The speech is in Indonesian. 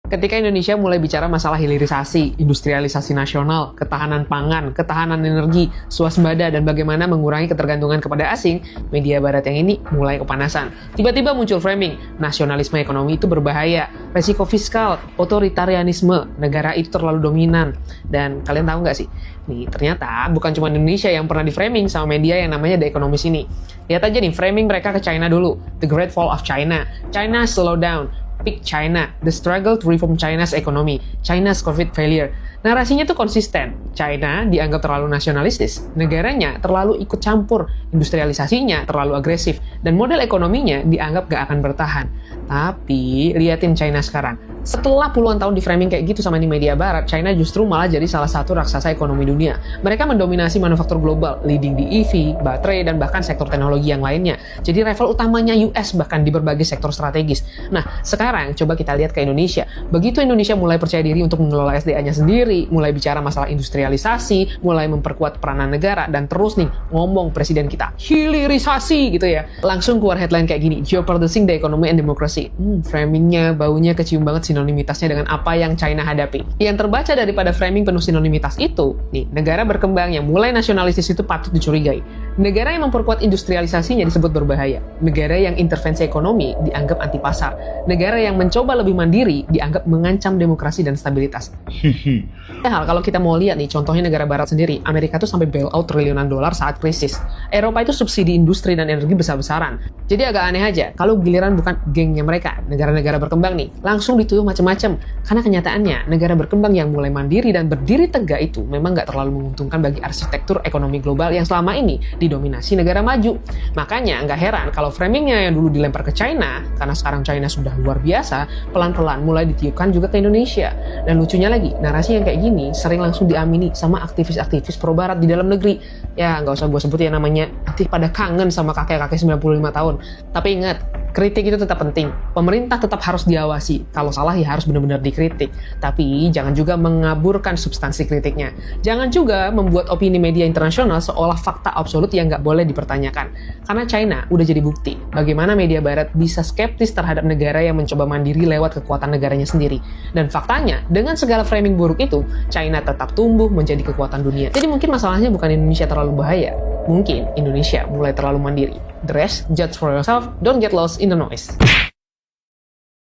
Ketika Indonesia mulai bicara masalah hilirisasi, industrialisasi nasional, ketahanan pangan, ketahanan energi, swasembada, dan bagaimana mengurangi ketergantungan kepada asing, media barat yang ini mulai kepanasan. Tiba-tiba muncul framing, nasionalisme ekonomi itu berbahaya, resiko fiskal, otoritarianisme, negara itu terlalu dominan. Dan kalian tahu nggak sih, nih ternyata bukan cuma Indonesia yang pernah di-framing sama media yang namanya The Economist ini. Lihat aja nih, framing mereka ke China dulu, The Great Fall of China, China Slow Down, Peak China, The Struggle to Reform China's Economy, China's COVID Failure. Narasinya tuh konsisten. China dianggap terlalu nasionalistis, negaranya terlalu ikut campur, industrialisasinya terlalu agresif, dan model ekonominya dianggap gak akan bertahan. Tapi, liatin China sekarang. Setelah puluhan tahun di framing kayak gitu sama di media barat, China justru malah jadi salah satu raksasa ekonomi dunia. Mereka mendominasi manufaktur global, leading di EV, baterai, dan bahkan sektor teknologi yang lainnya. Jadi rival utamanya US bahkan di berbagai sektor strategis. Nah, sekarang coba kita lihat ke Indonesia. Begitu Indonesia mulai percaya diri untuk mengelola SDA-nya sendiri, mulai bicara masalah industrialisasi, mulai memperkuat peranan negara, dan terus nih ngomong presiden kita, hilirisasi gitu ya. Langsung keluar headline kayak gini, jeopardizing the economy and democracy. Framingnya, baunya kecium banget sinonimitasnya dengan apa yang China hadapi. Yang terbaca daripada framing penuh sinonimitas itu, nih, negara berkembang yang mulai nasionalistis itu patut dicurigai. Negara yang memperkuat industrialisasinya disebut berbahaya. Negara yang intervensi ekonomi dianggap anti pasar. Negara yang mencoba lebih mandiri dianggap mengancam demokrasi dan stabilitas. Hal kalau kita mau lihat nih, contohnya negara barat sendiri, Amerika tuh sampai bailout triliunan dolar saat krisis. Eropa itu subsidi industri dan energi besar-besaran. Jadi agak aneh aja kalau giliran bukan gengnya mereka, negara-negara berkembang nih, langsung dituduh macam-macam. Karena kenyataannya, negara berkembang yang mulai mandiri dan berdiri tegak itu memang nggak terlalu menguntungkan bagi arsitektur ekonomi global yang selama ini didominasi negara maju. Makanya nggak heran kalau framingnya yang dulu dilempar ke China, karena sekarang China sudah luar biasa, pelan-pelan mulai ditiupkan juga ke Indonesia. Dan lucunya lagi, narasi yang kayak gini sering langsung diamini sama aktivis-aktivis pro barat di dalam negeri. Ya nggak usah gue sebut ya namanya, aktif pada kangen sama kakek-kakek 95 tahun. Tapi ingat, kritik itu tetap penting. Pemerintah tetap harus diawasi. Kalau salah ya harus benar-benar dikritik. Tapi jangan juga mengaburkan substansi kritiknya. Jangan juga membuat opini media internasional seolah fakta absolut yang nggak boleh dipertanyakan. Karena China udah jadi bukti bagaimana media barat bisa skeptis terhadap negara yang mencoba mandiri lewat kekuatan negaranya sendiri. Dan faktanya, dengan segala framing buruk itu, China tetap tumbuh menjadi kekuatan dunia. Jadi mungkin masalahnya bukan Indonesia terlalu bahaya. Mungkin Indonesia mulai terlalu mandiri. The rest, judge for yourself, don't get lost in the noise.